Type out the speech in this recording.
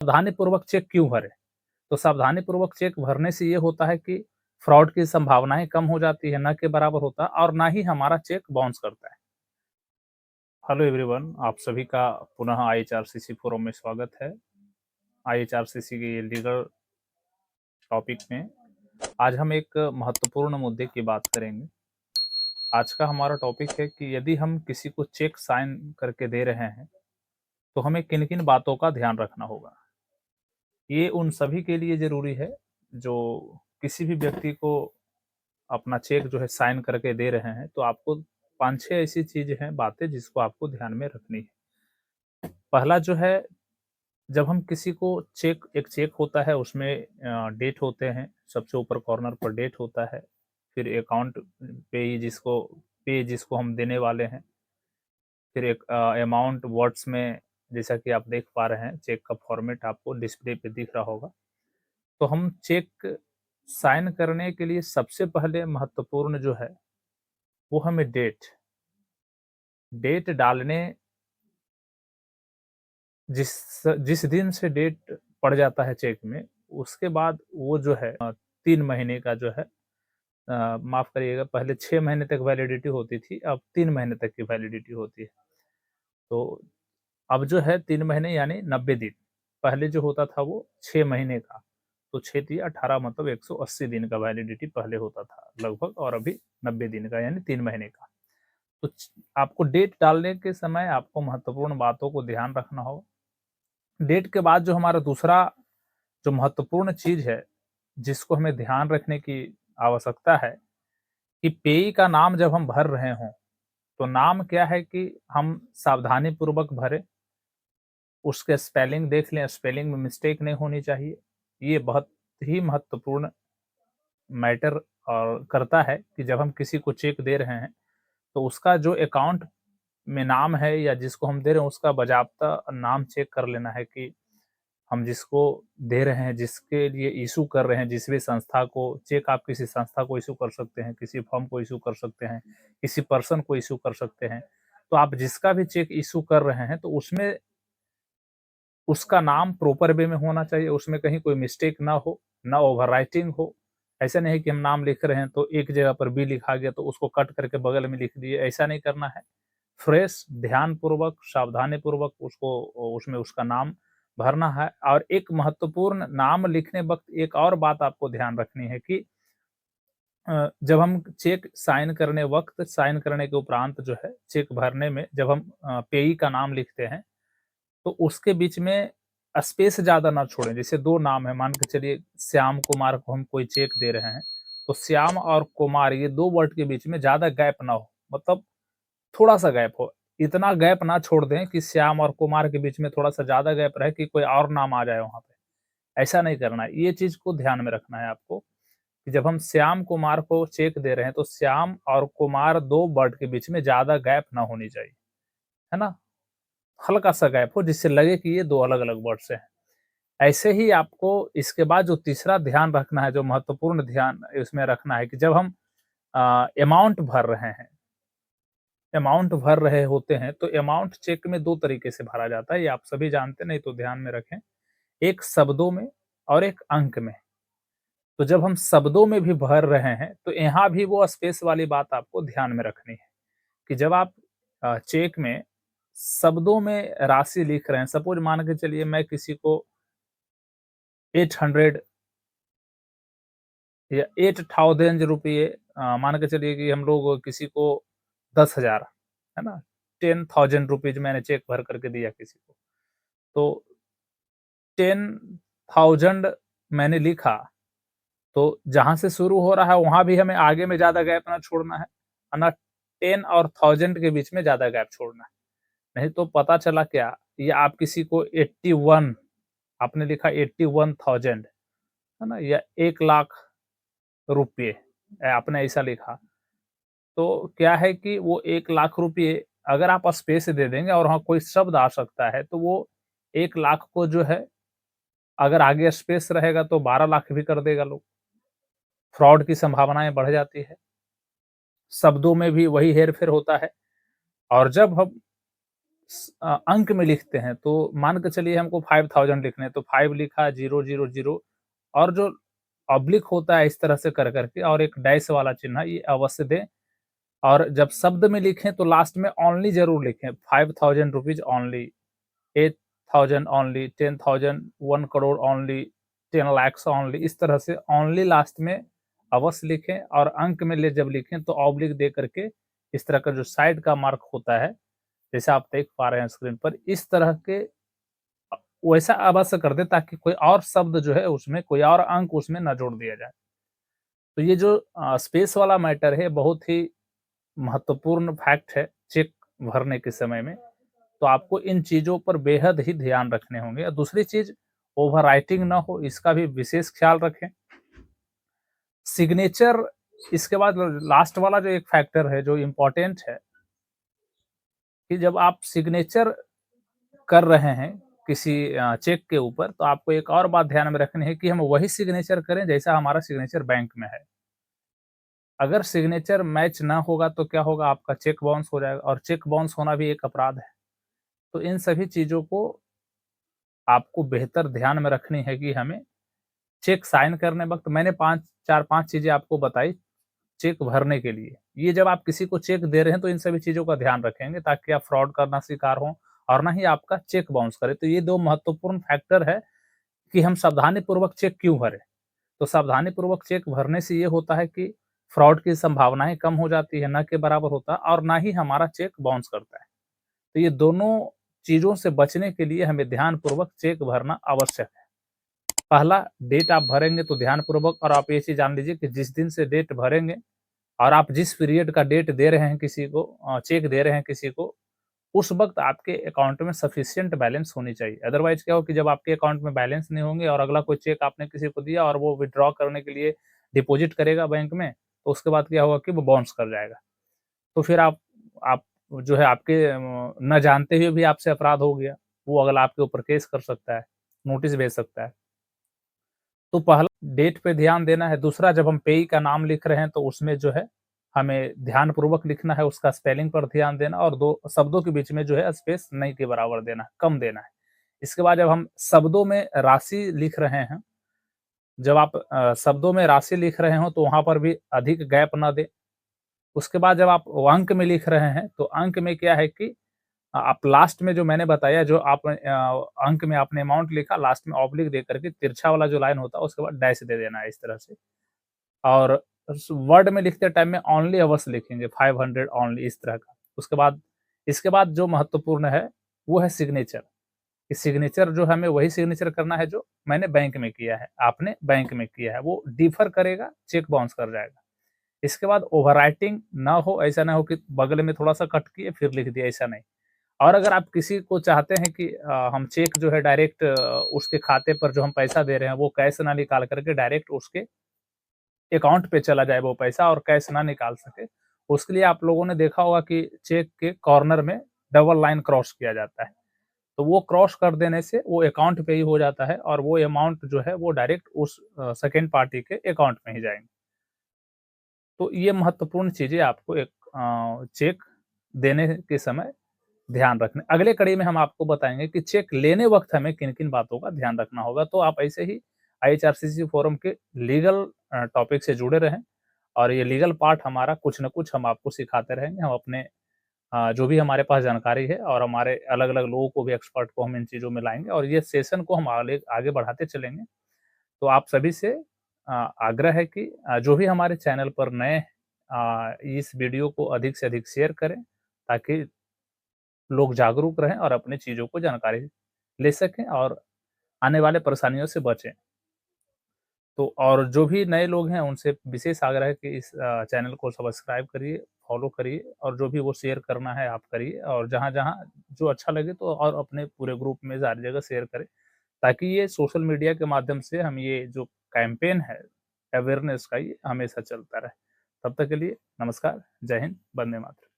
सावधानीपूर्वक चेक क्यों भरें? तो सावधानीपूर्वक चेक भरने से ये होता है कि फ्रॉड की संभावनाएँ कम हो जाती है, ना के बराबर होता और ना ही हमारा चेक बाउंस करता है। हेलो एवरीवन, आप सभी का पुनः आईएचआरसीसी फोरम में स्वागत है। आईएचआरसीसी के ये लीगल टॉपिक में आज हम एक महत्वपूर्ण मुद्दे की बात करेंगे। आज का हमारा टॉपिक है कि यदि हम किसी को चेक साइन करके दे रहे हैं, तो हमें किन-किन बातों का ध्यान रखना होगा। ये उन सभी के लिए ज़रूरी है, जो किसी भी व्यक्ति को अपना चेक जो है साइन करके दे रहे हैं, तो आपको 5-6 ऐसी चीज़ें हैं, बातें जिसको आपको ध्यान में रखनी है। पहला जो है, जब हम किसी को एक चेक होता है उसमें डेट होते हैं, सबसे ऊपर कॉर्नर पर डेट होता है, फिर अकाउंट पे जिसको हम देने वाले हैं, फिर एक अमाउंट वर्ड्स में जैसा कि आप देख पा रहे हैं, चेक का फॉर्मेट आपको डिस्प्ले पे दिख रहा होगा। तो हम चेक साइन करने के लिए सबसे पहले महत्वपूर्ण जो है, वो हमें डेट डालने जिस जिस दिन से डेट पड़ जाता है चेक में, उसके बाद वो जो है 3 महीने का जो है माफ़ करिएगा पहले 6 महीने तक वैलिडिटी होती थी, अब 3 महीने तक की वैलिडिटी होती है। तो अब जो है 3 महीने यानी 90 दिन, पहले जो होता था वो 6 महीने का, तो 6 तिया 18 मतलब 180 दिन का वैलिडिटी पहले होता था लगभग और अभी 90 दिन का यानी 3 महीने का। तो आपको डेट डालने के समय आपको महत्वपूर्ण बातों को ध्यान रखना होगा। डेट के बाद जो हमारा दूसरा जो महत्वपूर्ण चीज़ है, जिसको हमें ध्यान रखने की आवश्यकता है कि पेयी का नाम जब हम भर रहे हों, तो नाम क्या है कि हम सावधानीपूर्वक भरें, उसके स्पेलिंग देख लें, स्पेलिंग में मिस्टेक नहीं होनी चाहिए। ये बहुत ही महत्वपूर्ण मैटर करता है कि जब हम किसी को चेक दे रहे हैं, तो उसका जो अकाउंट में नाम है या जिसको हम दे रहे हैं, उसका बाज़ाब्ता नाम चेक कर लेना है कि हम जिसको दे रहे हैं, जिसके लिए इश्यू कर रहे हैं, जिस भी संस्था को चेक आप किसी संस्था को इश्यू कर सकते हैं, किसी फर्म को इश्यू कर सकते हैं, किसी पर्सन को इश्यू कर सकते हैं। तो आप जिसका भी चेक इश्यू कर रहे हैं, तो उसमें उसका नाम प्रॉपर वे में होना चाहिए, उसमें कहीं कोई मिस्टेक ना हो, ना ओवरराइटिंग हो। ऐसा नहीं है कि हम नाम लिख रहे हैं, तो एक जगह पर बी लिखा गया, तो उसको कट करके बगल में लिख दिए, ऐसा नहीं करना है। फ्रेश, ध्यानपूर्वक, सावधानीपूर्वक उसको उसमें उसका नाम भरना है और एक महत्वपूर्ण नाम लिखने वक़्त एक और बात आपको ध्यान रखनी है कि जब हम चेक साइन करने वक़्त साइन करने के उपरांत जो है, चेक भरने में जब हम पेयी का नाम लिखते हैं, तो उसके बीच में स्पेस ज़्यादा ना छोड़ें। जैसे 2 नाम है, मान के चलिए श्याम कुमार को हम कोई चेक दे रहे हैं, तो श्याम और कुमार ये 2 वर्ड के बीच में ज़्यादा गैप ना हो, मतलब थोड़ा-सा गैप हो। इतना गैप ना छोड़ दें कि श्याम और कुमार के बीच में थोड़ा-सा ज़्यादा गैप रहे कि कोई और नाम आ जाए वहाँ पे, ऐसा नहीं करना है। ये चीज़ को ध्यान में रखना है आपको कि जब हम श्याम कुमार को चेक दे रहे हैं, तो श्याम और कुमार 2 वर्ड के बीच में ज़्यादा गैप ना होनी चाहिए, है ना? हल्का-सा गैप हो जिससे लगे कि ये 2 अलग-अलग वर्ड्स हैं। ऐसे ही आपको इसके बाद जो तीसरा ध्यान रखना है, जो महत्वपूर्ण ध्यान इसमें रखना है कि जब हम अमाउंट भर रहे हैं, अमाउंट भर रहे होते हैं, तो अमाउंट चेक में 2 तरीके से भरा जाता है, ये आप सभी जानते हैं, नहीं तो ध्यान में रखें। एक शब्दों में और एक अंक में। तो जब हम शब्दों में भी भर रहे हैं, तो यहाँ भी वो स्पेस वाली बात आपको ध्यान में रखनी है कि जब आप चेक में शब्दों में राशि लिख रहे हैं, सपोज़ मान के चलिए मैं किसी को 800 या 8000 रुपये मान के चलिए कि हम लोग किसी को 10,000 है ना? 10,000 रुपीज़ मैंने चेक भर करके दिया किसी को। तो 10,000 मैंने लिखा, तो जहाँ से शुरू हो रहा है वहाँ भी हमें आगे में ज़्यादा गैप ना छोड़ना है ना 10 और 1000 के बीच में ज़्यादा गैप छोड़ना है। नहीं तो पता चला क्या, ये आप किसी को 81 आपने लिखा 81,000 है ना? या 1,00,000 रुपए आपने ऐसा लिखा। तो क्या है कि वो 1,00,000 रुपए अगर आप स्पेस दे देंगे और वहाँ कोई शब्द आ सकता है, तो वो 1,00,000 को जो है अगर आगे स्पेस रहेगा तो 12,00,000 भी कर देगा लोग। फ्रॉड की संभावनाएँ बढ़ जाती है। शब्दों में भी वही हेर-फेर होता है और जब हम अंक में लिखते हैं, तो मान के चलिए हमको 5000 लिखने हैं, तो 5 लिखा 000 और जो ऑब्लिक होता है इस तरह से कर के और एक डैश वाला चिन्ह ये अवश्य दें। और जब शब्द में लिखें तो लास्ट में ओनली ज़रूर लिखें, 5000 rupees only, 8000 only, 10,000, 1 crore only, 10 lakhs only, इस तरह से ओनली लास्ट में अवश्य लिखें। और अंक में ले जब लिखें तो ऑब्लिक दे करके इस तरह का जो साइड का मार्क होता है, जैसे आप देख पा रहे हैं स्क्रीन पर, इस तरह के वैसा अवश्य कर दें ताकि कोई और शब्द जो है उसमें कोई और अंक उसमें ना जोड़ दिया जाए। तो ये जो स्पेस वाला मैटर है बहुत ही महत्वपूर्ण फैक्ट है चेक भरने के समय में। तो आपको इन चीज़ों पर बेहद ही ध्यान रखने होंगे। और दूसरी चीज़, ओवरराइटिंग ना हो, इसका भी विशेष ख्याल रखें। सिग्नेचर, इसके बाद लास्ट वाला जो एक फैक्टर है जो इम्पोर्टेंट है कि जब आप सिग्नेचर कर रहे हैं किसी चेक के ऊपर, तो आपको एक और बात ध्यान में रखनी है कि हम वही सिग्नेचर करें जैसा हमारा सिग्नेचर बैंक में है। अगर सिग्नेचर मैच ना होगा तो क्या होगा, आपका चेक बाउंस हो जाएगा और चेक बाउंस होना भी एक अपराध है। तो इन सभी चीज़ों को आपको बेहतर ध्यान में रखनी है कि हमें चेक साइन करने वक़्त मैंने 4-5 चीज़ें आपको बताई चेक भरने के लिए। ये जब आप किसी को चेक दे रहे हैं तो इन सभी चीज़ों का ध्यान रखेंगे ताकि आप फ्रॉड का ना शिकार हों और ना ही आपका चेक बाउंस करे। तो ये 2 महत्वपूर्ण फैक्टर है कि हम सावधानीपूर्वक चेक क्यों भरें। तो सावधानीपूर्वक चेक भरने से ये होता है कि फ्रॉड की संभावनाएँ कम हो जाती है, ना के बराबर होता है और ना ही हमारा चेक बाउंस करता है। तो ये दोनों चीज़ों से बचने के लिए हमें ध्यानपूर्वक चेक भरना आवश्यक है। पहला, डेट आप भरेंगे तो ध्यानपूर्वक, और आप ये चीज़ जान लीजिए कि जिस दिन से डेट भरेंगे और आप जिस पीरियड का डेट दे रहे हैं किसी को, चेक दे रहे हैं किसी को, उस वक़्त आपके अकाउंट में सफिशिएंट बैलेंस होनी चाहिए। अदरवाइज़ क्या हो कि जब आपके अकाउंट में बैलेंस नहीं होंगे और अगला कोई चेक आपने किसी को दिया और वो विथड्रॉ करने के लिए डिपॉज़िट करेगा बैंक में, तो उसके बाद क्या होगा कि वो बाउंस कर जाएगा। तो फिर आप जो है आपके ना जानते हुए भी आपसे अपराध हो गया। वो अगला आपके ऊपर केस कर सकता है, नोटिस भेज सकता है। तो पहला, डेट पे ध्यान देना है। दूसरा, जब हम पेयी का नाम लिख रहे हैं तो उसमें जो है हमें ध्यानपूर्वक लिखना है, उसका स्पेलिंग पर ध्यान देना और 2 शब्दों के बीच में जो है स्पेस नहीं के बराबर देना है, कम देना है। इसके बाद जब हम शब्दों में राशि लिख रहे हैं, जब आप शब्दों में राशि लिख रहे हो तो वहाँ पर भी अधिक गैप ना दें। उसके बाद जब आप अंक में लिख रहे हैं, तो अंक में क्या है कि आप लास्ट में जो मैंने बताया, जो आप अंक में आपने अमाउंट लिखा, लास्ट में ऑब्लिक दे करके तिरछा वाला जो लाइन होता है उसके बाद डैश दे देना है इस तरह से। और वर्ड में लिखते टाइम में ओनली अवश्य लिखेंगे, 500 ओनली, इस तरह का। उसके बाद इसके बाद जो महत्वपूर्ण है वो है सिग्नेचर। कि सिग्नेचर जो हमें वही सिग्नेचर करना है जो मैंने बैंक में किया है, आपने बैंक में किया है, वो डिफर करेगा, चेक बाउंस कर जाएगा। इसके बाद ओवरराइटिंग ना हो, ऐसा ना हो कि बगल में थोड़ा-सा कट किए फिर लिख दिया, ऐसा नहीं। और अगर आप किसी को चाहते हैं कि हम चेक जो है डायरेक्ट उसके खाते पर जो हम पैसा दे रहे हैं वो कैश ना निकाल करके डायरेक्ट उसके अकाउंट पे चला जाए वो पैसा और कैश ना निकाल सके, उसके लिए आप लोगों ने देखा होगा कि चेक के कॉर्नर में डबल लाइन क्रॉस किया जाता है। तो वो क्रॉस कर देने से वो अकाउंट पे ही हो जाता है और वो अमाउंट जो है वो डायरेक्ट उस सेकंड पार्टी के अकाउंट में ही जाएँगे। तो ये महत्वपूर्ण चीज़ें आपको एक चेक देने के समय ध्यान रखना। अगले कड़ी में हम आपको बताएँगे कि चेक लेने वक़्त हमें किन-किन बातों का ध्यान रखना होगा। तो आप ऐसे ही आईएचआरसीसी फोरम के लीगल टॉपिक से जुड़े रहें और ये लीगल पार्ट हमारा कुछ न कुछ हम आपको सिखाते रहेंगे। हम अपने जो भी हमारे पास जानकारी है और हमारे अलग-अलग लोगों को भी, एक्सपर्ट को हम इन चीज़ों में लाएँगे और ये सेशन को हम आगे आगे बढ़ाते चलेंगे। तो आप सभी से आग्रह है कि जो भी हमारे चैनल पर नए इस वीडियो को अधिक से अधिक शेयर करें ताकि लोग जागरूक रहें और अपनी चीज़ों को जानकारी ले सकें और आने वाले परेशानियों से बचें। तो और जो भी नए लोग हैं उनसे विशेष आग्रह है कि इस चैनल को सब्सक्राइब करिए, फॉलो करिए और जो भी वो शेयर करना है आप करिए और जहाँ-जहाँ जो अच्छा लगे तो और अपने पूरे ग्रुप में सारी जगह शेयर करें, ताकि ये सोशल मीडिया के माध्यम से हम ये जो कैंपेन है अवेयरनेस का, ये हमेशा चलता रहे। तब तक के लिए नमस्कार, जय हिंद, वंदे मातरम।